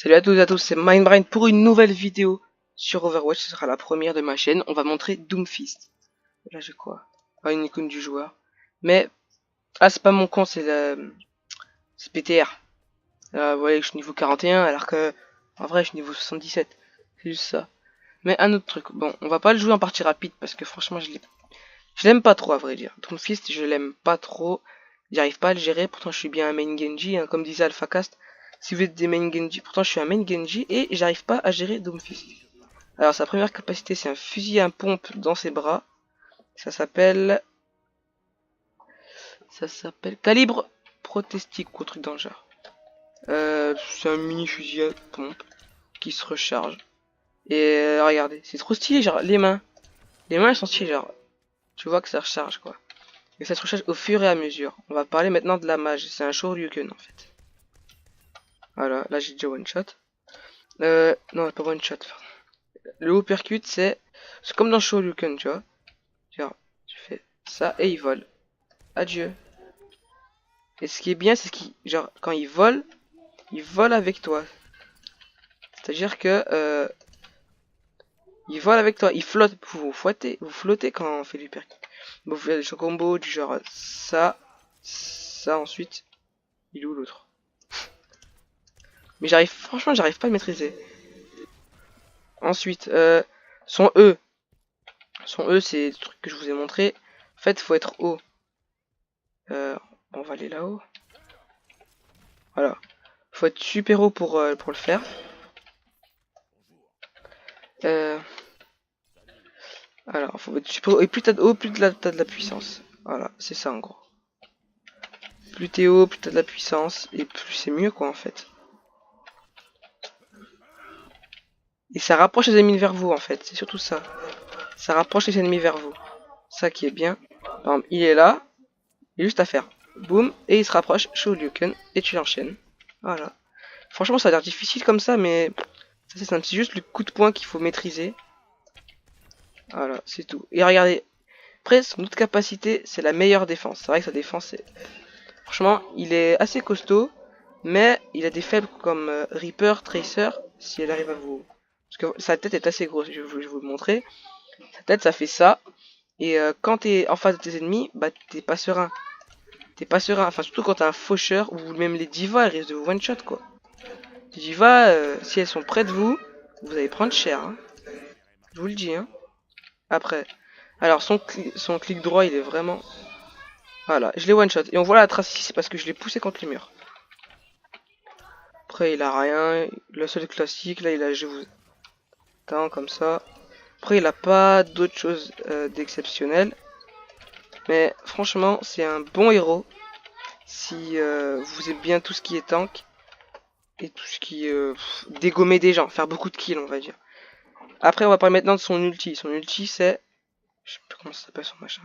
Salut à tous et à tous, c'est Mindbrain pour une nouvelle vidéo sur Overwatch. Ce sera la première de ma chaîne. On va montrer Doomfist. Là j'ai quoi? Ah, une icône du joueur. Mais, c'est pas mon compte, c'est PTR. Vous voyez que je suis niveau 41 alors que en vrai je suis niveau 77. C'est juste ça. Mais un autre truc. Bon, on va pas le jouer en partie rapide parce que franchement je l'aime pas trop à vrai dire. Doomfist je l'aime pas trop. J'arrive pas à le gérer. Pourtant je suis bien un main Genji, hein, comme disait AlphaCast. Si vous êtes des main Genji, pourtant je suis un main Genji et j'arrive pas à gérer Doomfist. Alors sa première capacité c'est un fusil à pompe dans ses bras. Ça s'appelle calibre protestique ou un truc dans le genre. C'est un mini fusil à pompe qui se recharge. Et regardez, c'est trop stylé, genre les mains elles sont stylées, genre tu vois que ça recharge quoi. Et ça se recharge au fur et à mesure. On va parler maintenant de la mage, c'est un Shoryuken en fait. Voilà, là j'ai déjà one shot. Non, pas one shot. Le uppercut c'est comme dans Shoryuken, tu vois. Genre, tu fais ça et il vole. Adieu. Et ce qui est bien, c'est qu'il, genre, quand il vole avec toi. C'est-à-dire que, il vole avec toi, il flotte, vous flottez quand on fait l'uppercut. Vous faites des combos du genre ça, ça ensuite. Il est où l'autre? Mais franchement, j'arrive pas à le maîtriser. Ensuite, son E. Son E, c'est le truc que je vous ai montré. En fait, faut être haut. On va aller là-haut. Voilà. Faut être super haut pour le faire. Alors, faut être super haut. Et plus t'as de haut, plus t'as de la puissance. Voilà, c'est ça en gros. Plus t'es haut, plus t'as de la puissance. Et plus c'est mieux quoi en fait. Et ça rapproche les ennemis vers vous en fait. C'est surtout ça. Ça rapproche les ennemis vers vous. Ça qui est bien. Par exemple, il est là. Il est juste à faire. Boum. Et il se rapproche. Shoryuken. Et tu l'enchaînes. Voilà. Franchement, ça a l'air difficile comme ça, mais ça c'est simple. C'est juste le coup de poing qu'il faut maîtriser. Voilà, c'est tout. Et regardez. Après, son autre capacité, c'est la meilleure défense. C'est vrai que sa défense, c'est... Franchement, il est assez costaud, mais il a des faibles comme Reaper, Tracer, si elle arrive à vous... Parce que sa tête est assez grosse, je vais vous le montrer. Sa tête, ça fait ça. Et quand t'es en face de tes ennemis, bah t'es pas serein. T'es pas serein, enfin surtout quand t'as un faucheur, ou même les divas, elles risquent de vous one-shot, quoi. Les divas, si elles sont près de vous, vous allez prendre cher, hein. Je vous le dis, hein. Après, alors son clic droit, il est vraiment... Voilà, je l'ai one-shot. Et on voit la trace ici, c'est parce que je l'ai poussé contre les murs. Après, il a rien. Le seul classique, là, il a je vous attends comme ça. Après, il a pas d'autre chose d'exceptionnel. Mais franchement, c'est un bon héros. Si vous aimez bien tout ce qui est tank. Et tout ce qui est dégommer des gens. Faire beaucoup de kills, on va dire. Après, on va parler maintenant de son ulti. Son ulti, c'est... Je sais plus comment ça s'appelle son machin.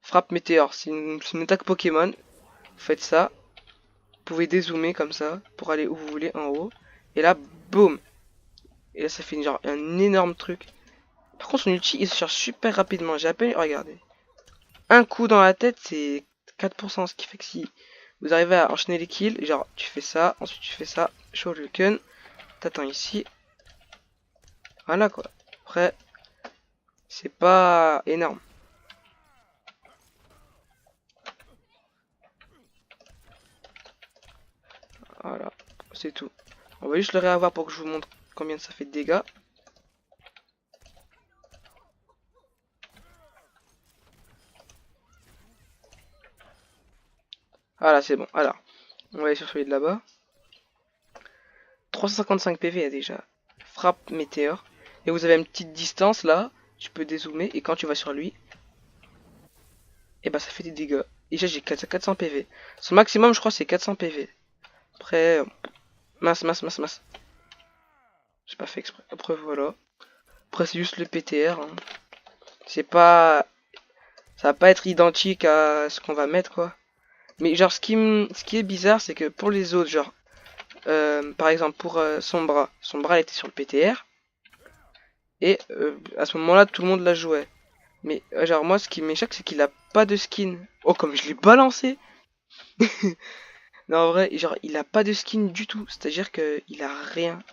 Frappe météore. C'est une attaque Pokémon. Vous faites ça. Vous pouvez dézoomer comme ça pour aller où vous voulez en haut. Et là, boum. Et là, ça fait genre un énorme truc. Par contre, son ulti, il se charge super rapidement. J'ai à peine regardé. Un coup dans la tête, c'est 4%. Ce qui fait que si vous arrivez à enchaîner les kills, genre tu fais ça, ensuite tu fais ça, Shoryuken, t'attends ici. Voilà quoi. Après, c'est pas énorme. Voilà, c'est tout. On va juste le réavoir pour que je vous montre combien ça fait de dégâts. Voilà, c'est bon. Alors, on va aller sur celui de là-bas. 355 PV déjà. Frappe météore. Et vous avez une petite distance là. Tu peux dézoomer. Et quand tu vas sur lui, et bah ça fait des dégâts. Déjà j'ai 400 PV. Son maximum je crois c'est 400 PV. Après, mince. J'ai pas fait exprès. Après voilà. Après c'est juste le PTR. Hein. C'est pas... Ça va pas être identique à ce qu'on va mettre quoi. Mais genre ce qui est bizarre c'est que pour les autres, genre... par exemple pour son bras il était sur le PTR. Et à ce moment là tout le monde la jouait. Mais genre moi ce qui m'échappe c'est qu'il a pas de skin. Oh comme je l'ai balancé. Non, en vrai, genre, il a pas de skin du tout. C'est-à-dire que il a rien.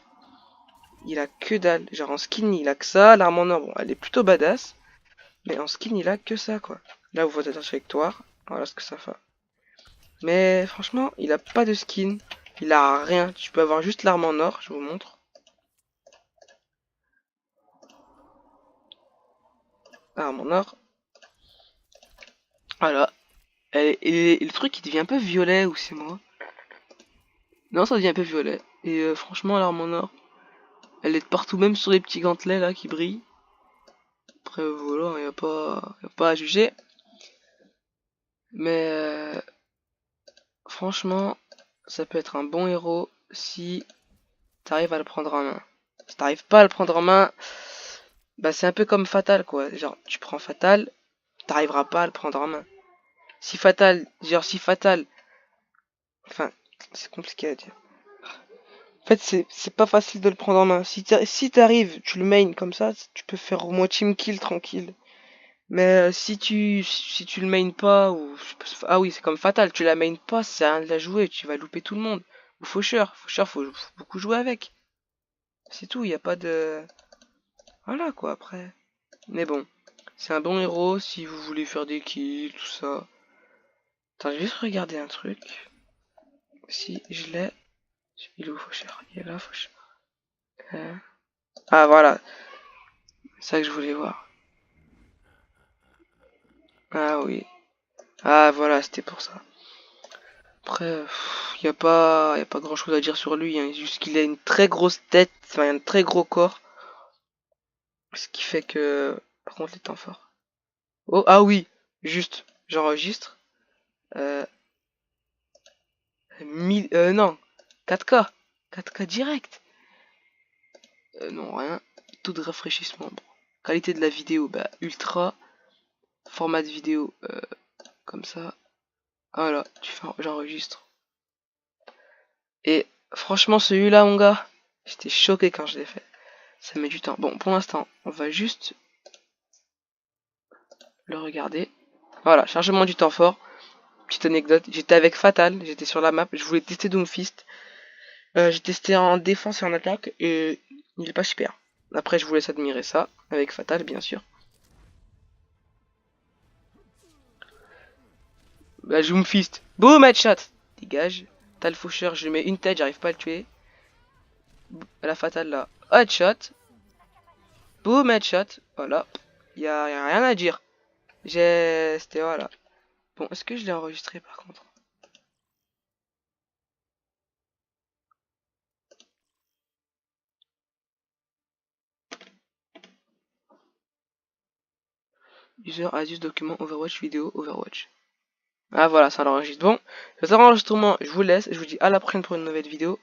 Il a que dalle. Genre, en skin, il a que ça. L'arme en or, bon, elle est plutôt badass. Mais en skin, il a que ça, quoi. Là, vous voyez la trajectoire. Voilà ce que ça fait. Mais franchement, il a pas de skin. Il a rien. Tu peux avoir juste l'arme en or. Je vous montre. L'arme en or. Voilà. Et le truc, il devient un peu violet, ou c'est moi? Non, ça devient un peu violet. Et franchement, l'arme en or, elle est de partout, même sur les petits gantelets là qui brillent. Après, voilà, y a pas à juger. Mais franchement, ça peut être un bon héros si t'arrives à le prendre en main. Si t'arrives pas à le prendre en main, bah c'est un peu comme Fatal quoi. Genre, tu prends Fatal, t'arriveras pas à le prendre en main. Si Fatal, enfin, c'est compliqué à dire. En fait, c'est pas facile de le prendre en main. Si t'arrives, tu le main comme ça, tu peux faire au moins team kill tranquille. Mais si tu le main pas, ou... Ah oui, c'est comme Fatal, tu la main pas, c'est rien de la jouer, tu vas louper tout le monde. Ou Faucheur, faut beaucoup jouer avec. C'est tout, y a pas de... Voilà quoi, après. Mais bon, c'est un bon héros si vous voulez faire des kills, tout ça. Attends, je vais juste regarder un truc. Si je l'ai... Il est où Faucheur? Il est là, Faucheur. Ah voilà, c'est ça que je voulais voir. Ah oui. Ah voilà, c'était pour ça. Après, y a pas grand chose à dire sur lui, hein. Juste qu'il a une très grosse tête, enfin un très gros corps. Ce qui fait que, par contre, les temps forts. Oh, ah oui, juste, j'enregistre. Euh, non, 4K. 4K direct. Non, rien. Taux de rafraîchissement. Bon. Qualité de la vidéo, bah, ultra. Format de vidéo, comme ça. Voilà, j'enregistre. Et franchement, celui-là, mon gars, j'étais choqué quand je l'ai fait. Ça met du temps. Bon, pour l'instant, on va juste le regarder. Voilà, chargement du temps fort. Petite anecdote, j'étais avec Fatal, j'étais sur la map, je voulais tester Doomfist. J'ai testé en défense et en attaque et il est pas super. Après, je vous laisse admirer ça, avec Fatal, bien sûr. Bah, Doomfist, boum, headshot. Dégage. T'as le faucheur, je lui mets une tête, j'arrive pas à le tuer. La Fatal là, headshot. Boum, headshot. Voilà, y a rien à dire. C'était voilà. Bon, est-ce que je l'ai enregistré par contre? User Asus document Overwatch vidéo Overwatch. Ah voilà, ça l'enregistre. Bon, cet enregistrement, je vous laisse. Je vous dis à la prochaine pour une nouvelle vidéo.